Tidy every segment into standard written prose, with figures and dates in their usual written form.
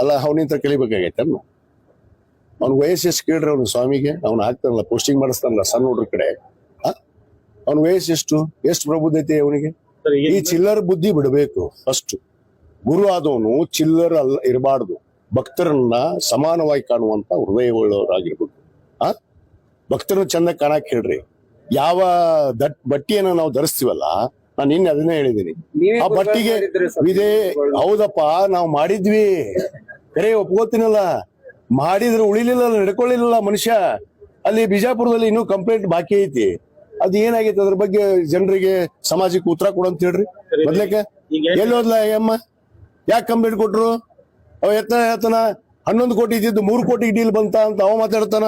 ಅಲ್ಲ ಅವನಿಂದ ಕಲಿಬೇಕಾಗೈತೆ ಅವ್ನ ವಯಸ್ಸು ಎಷ್ಟು ಕೇಳ್ರಿ ಅವ್ನು ಸ್ವಾಮಿಗೆ ಅವ್ನು ಹಾಕ್ತಾನಲ್ಲ ಪೋಸ್ಟಿಂಗ್ ಮಾಡಿಸ್ತಾನಲ್ಲ ಸಣ್ಣ ಹುಡ್ರ ಕಡೆ ಅವ್ನ ವಯಸ್ಸು ಎಷ್ಟು ಪ್ರಬುದ್ಧತೆ ಅವನಿಗೆ ಈ ಚಿಲ್ಲರ್ ಬುದ್ಧಿ ಬಿಡಬೇಕು ಫಸ್ಟ್. ಗುರು ಆದವನು ಚಿಲ್ಲರ್ ಅಲ್ಲ ಇರಬಾರ್ದು, ಭಕ್ತರನ್ನ ಸಮಾನವಾಗಿ ಕಾಣುವಂತ ಹೃದಯವುಳ್ಳವರಾಗಿರ್ಬೇಕು. ಭಕ್ತರನ್ನ ಚಂದ ಕಾಣಕ್ ಹೇಳ್ರಿ. ಯಾವ ಬಟ್ಟೆಯನ್ನ ನಾವು ಧರಿಸ್ತೀವಲ್ಲ, ನಾನು ನಿನ್ನೆ ಅದನ್ನೇ ಹೇಳಿದ್ದೀನಿ, ಆ ಬಟ್ಟಿಗೆ ಇದೇ ಹೌದಪ್ಪ ನಾವು ಮಾಡಿದ್ವಿ ಕರೆ ಒಪ್ಕೋತೀನಲ್ಲ, ಮಾಡಿದ್ರೆ ಉಳಿಲಿಲ್ಲ, ನಡ್ಕೊಳ್ಳಿಲ್ಲ ಮನುಷ್ಯ. ಅಲ್ಲಿ ಬಿಜಾಪುರದಲ್ಲಿ ಇನ್ನೂ ಕಂಪ್ಲೇಂಟ್ ಬಾಕಿ ಐತಿ. ಅದ್ ಏನಾಗೈತೆ ಅದ್ರ ಬಗ್ಗೆ ಜನರಿಗೆ ಸಮಾಜಕ್ಕೆ ಉತ್ತರ ಕೊಡಂತ ಹೇಳ್ರಿ. ಮೊದ್ಲಕ್ಕೆ ಎಲ್ಲೋದ್ಲ ಅಮ್ಮ ಯಾಕೆ ಕಂಪ್ಲೇಂಟ್ ಕೊಟ್ರು? ಅವ ಎತ್ತನ 11 ಕೋಟಿ ಇದ್ದಿದ್ದು 3 ಕೋಟಿ ಡೀಲ್ ಬಂತ ಅಂತ ಅವ ಮಾತಾಡ್ತಾನ.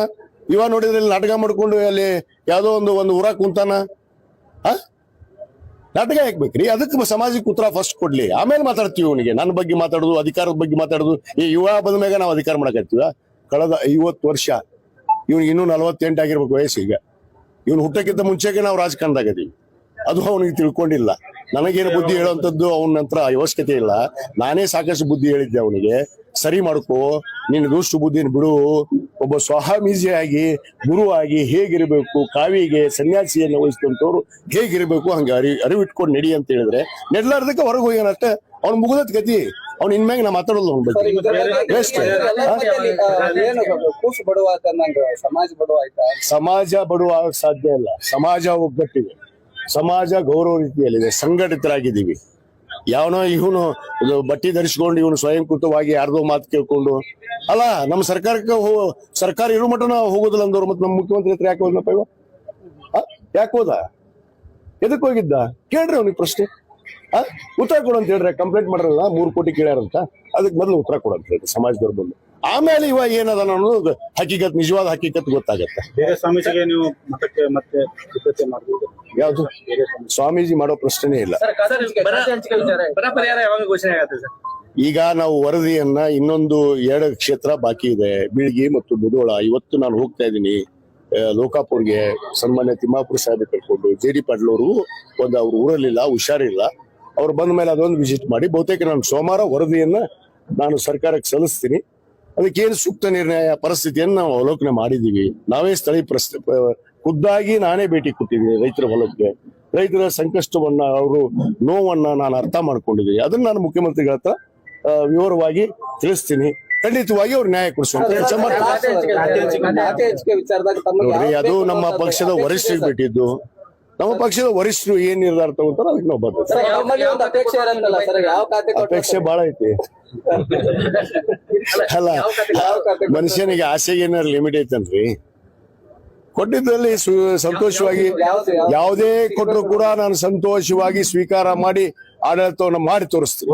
ಇವ ನೋಡಿದ್ರೆ ಇಲ್ಲಿ ನಾಟಕ ಮಾಡ್ಕೊಂಡು ಅಲ್ಲಿ ಯಾವ್ದೋ ಒಂದು ಊರಾಗ ಕುಂತಾನ. ನಾಟಕ ಹಾಕ್ಬೇಕ್ರಿ. ಅದಕ್ಕೆ ಸಮಾಜಕ್ಕೆ ಉತ್ತರ ಫಸ್ಟ್ ಕೊಡ್ಲಿ, ಆಮೇಲೆ ಮಾತಾಡ್ತೀವಿ. ಅವನಿಗೆ ನನ್ನ ಬಗ್ಗೆ ಮಾತಾಡುದು, ಅಧಿಕಾರದ ಬಗ್ಗೆ ಮಾತಾಡುದು. ಈ ಯುವ ಬಂದ ಮ್ಯಾಗ ನಾವು ಅಧಿಕಾರ ಮಾಡಕತ್ತೀವ. ಕಳೆದ 50 ವರ್ಷ ಇವ್ನಿಗೆ ಇನ್ನೂ 48 ಆಗಿರ್ಬೇಕು ವಯಸ್ಸು. ಈಗ ಇವ್ನು ಹುಟ್ಟಕ್ಕಿಂತ ಮುಂಚೆಗೆ ನಾವು ರಾಜಕಾರಣದಾಗದೀವಿ. ಅದು ಅವನಿಗೆ ತಿಳ್ಕೊಂಡಿಲ್ಲ. ನನಗೇನು ಬುದ್ಧಿ ಹೇಳುವಂಥದ್ದು ಅವನ ನಂತರ ಅವಶ್ಯಕತೆ ಇಲ್ಲ. ನಾನೇ ಸಾಕಷ್ಟು ಬುದ್ಧಿ ಹೇಳಿದ್ದೆ ಅವನಿಗೆ, ಸರಿ ಮಾಡ್ಕೋ, ನಿನ್ನ ದುಷ್ಟು ಬುದ್ಧಿನ ಬಿಡು, ಒಬ್ಬ ಸ್ವಾಮೀಜಿಯಾಗಿ ಗುರುವಾಗಿ ಹೇಗಿರಬೇಕು, ಕಾವಿಗೆ ಸನ್ಯಾಸಿಯನ್ನು ವಹಿಸಿದಂತವ್ರು ಹೇಗಿರಬೇಕು ಹಂಗೆ ಅರಿವಿಟ್ಕೊಂಡು ನಡಿ ಅಂತ ಹೇಳಿದ್ರೆ ನೆಡ್ಲಾರ್ದಕ್ಕೆ ಹೊರಗೆ ಹೋಗ್ಯಾನಷ್ಟೇ. ಅವ್ನ ಮುಗಿದತ್ ಗತಿ. ಅವ್ನ ಇನ್ಮ್ಯಾಗ ನಾ ಮಾತಾಡೋದು ಅವ್ನ ಬಗ್ಗೆ. ಸಮಾಜ ಬಡುವ ಸಾಧ್ಯ ಇಲ್ಲ. ಸಮಾಜ ಒಗ್ಗಟ್ಟಿದೆ, ಸಮಾಜ ಗೌರವ ರೀತಿಯಲ್ಲಿದೆ, ಸಂಘಟಿತರಾಗಿದ್ದೀವಿ. ಯಾವನೋ ಇವನು ಬಟ್ಟಿ ಧರಿಸ್ಕೊಂಡು ಇವನು ಸ್ವಯಂಕೃತವಾಗಿ ಯಾರ್ದೋ ಮಾತು ಕೇಳ್ಕೊಂಡು ಅಲ್ಲ. ನಮ್ಮ ಸರ್ಕಾರ ಇರೋ ಮಟ್ಟನ ಹೋಗೋದಿಲ್ಲ ಅಂದವ್ರು. ಮತ್ತೆ ನಮ್ಮ ಮುಖ್ಯಮಂತ್ರಿ ಹತ್ರ ಯಾಕೆ ಹೋದ್ನಪ್ಪ ಇವ? ಯಾಕೆ ಹೋದ? ಎದಕ್ ಹೋಗಿದ್ದ? ಕೇಳ್ರಿ ಅವ್ನಿಗೆ ಪ್ರಶ್ನೆ. ಉತ್ತರ ಕೊಡು ಅಂತ ಹೇಳ್ರಿ. ಕಂಪ್ಲೇಂಟ್ ಮಾಡ್ರಲ್ಲ 3 ಕೋಟಿ ಕೇಳ್ಯಾರಂತ, ಅದಕ್ಕೆ ಮೊದಲು ಉತ್ತರ ಕೊಡು ಅಂತ ಹೇಳ್ರಿ ಸಮಾಜದವ್ರ ಬಂದು. ಆಮೇಲೆ ಇವ ಏನದ ಅನ್ನೋದು ಹಕೀಕತ್, ನಿಜವಾದ ಹಕೀಕತ್ ಗೊತ್ತಾಗತ್ತೆ. ಯಾವ್ದು ಸ್ವಾಮೀಜಿ ಮಾಡೋ ಪ್ರಶ್ನೆ ಇಲ್ಲ. ಈಗ ನಾವು ವರದಿಯನ್ನ ಇನ್ನೊಂದು 2 ಕ್ಷೇತ್ರ ಬಾಕಿ ಇದೆ, ಬೀಳ್ಗಿ ಮತ್ತು ಮುಧೋಳ. ಇವತ್ತು ನಾನು ಹೋಗ್ತಾ ಇದ್ದೀನಿ ಲೋಕಾಪುರ್ಗೆ. ಸನ್ಮಾನ್ಯ ತಿಮ್ಮಾಪುರ ಸಾಹೇಬ್ ಕರ್ಕೊಂಡು JD ಪಾಟೀಲ್ ಅವರು ಅವ್ರ ಊರಲ್ಲಿಲ್ಲ, ಹುಷಾರಿಲ್ಲ. ಅವ್ರು ಬಂದ ಮೇಲೆ ಅದೊಂದು ವಿಸಿಟ್ ಮಾಡಿ ಬಹುತೇಕ ನಾನು ಸೋಮವಾರ ವರದಿಯನ್ನ ನಾನು ಸರ್ಕಾರಕ್ಕೆ ಸಲ್ಲಿಸ್ತೀನಿ. ಅದಕ್ಕೇನು ಸೂಕ್ತ ನಿರ್ಣಯ ಪರಿಸ್ಥಿತಿಯನ್ನು ನಾವು ಅವಲೋಕನೆ ಮಾಡಿದೀವಿ. ನಾವೇ ಸ್ಥಳೀಯ ಖುದ್ದಾಗಿ ನಾನೇ ಭೇಟಿ ಕೊಟ್ಟಿದ್ದೀನಿ ರೈತರ ಹೊಲಕ್ಕೆ. ರೈತರ ಸಂಕಷ್ಟವನ್ನ, ಅವರು ನೋವನ್ನ ನಾನು ಅರ್ಥ ಮಾಡ್ಕೊಂಡಿದ್ದೀನಿ. ಅದನ್ನ ನಾನು ಮುಖ್ಯಮಂತ್ರಿಗಳ ಹತ್ರ ವಿವರವಾಗಿ ತಿಳಿಸ್ತೀನಿ. ಖಂಡಿತವಾಗಿ ಅವ್ರು ನ್ಯಾಯ ಕೊಡಿಸುವಂತ ಕೆಲಸ ಮಾಡ್ತಾರೆ. ನೋಡ್ರಿ, ಅದು ನಮ್ಮ ಪಕ್ಷದ ವರಿಷ್ಠರಿಗೆ ಬಿಟ್ಟಿದ್ದು. ನಮ್ಮ ಪಕ್ಷದ ವರಿಷ್ಠರು ಏನ್ ನಿರ್ಧಾರ ತಗೋತಾರೋ ಅದಕ್ಕೆ ನಾವು ಬದ್ಧ. ಅಪೇಕ್ಷೆ ಬಹಳ ಐತಿ ಅಲ್ಲ. ಮನುಷ್ಯನಿಗೆ ಆಸೆಗೆ ಏನಾದ್ರು ಲಿಮಿಟ್ ಐತನ್ರಿ? ಕೊಟ್ಟಿದ್ರಲ್ಲಿ ಸಂತೋಷವಾಗಿ ಯಾವುದೇ ಕೊಟ್ಟರು ಕೂಡ ನಾನು ಸಂತೋಷವಾಗಿ ಸ್ವೀಕಾರ ಮಾಡಿ ಆಡಳಿತವನ್ನು ಮಾಡಿ ತೋರಿಸ್ತೀನಿ.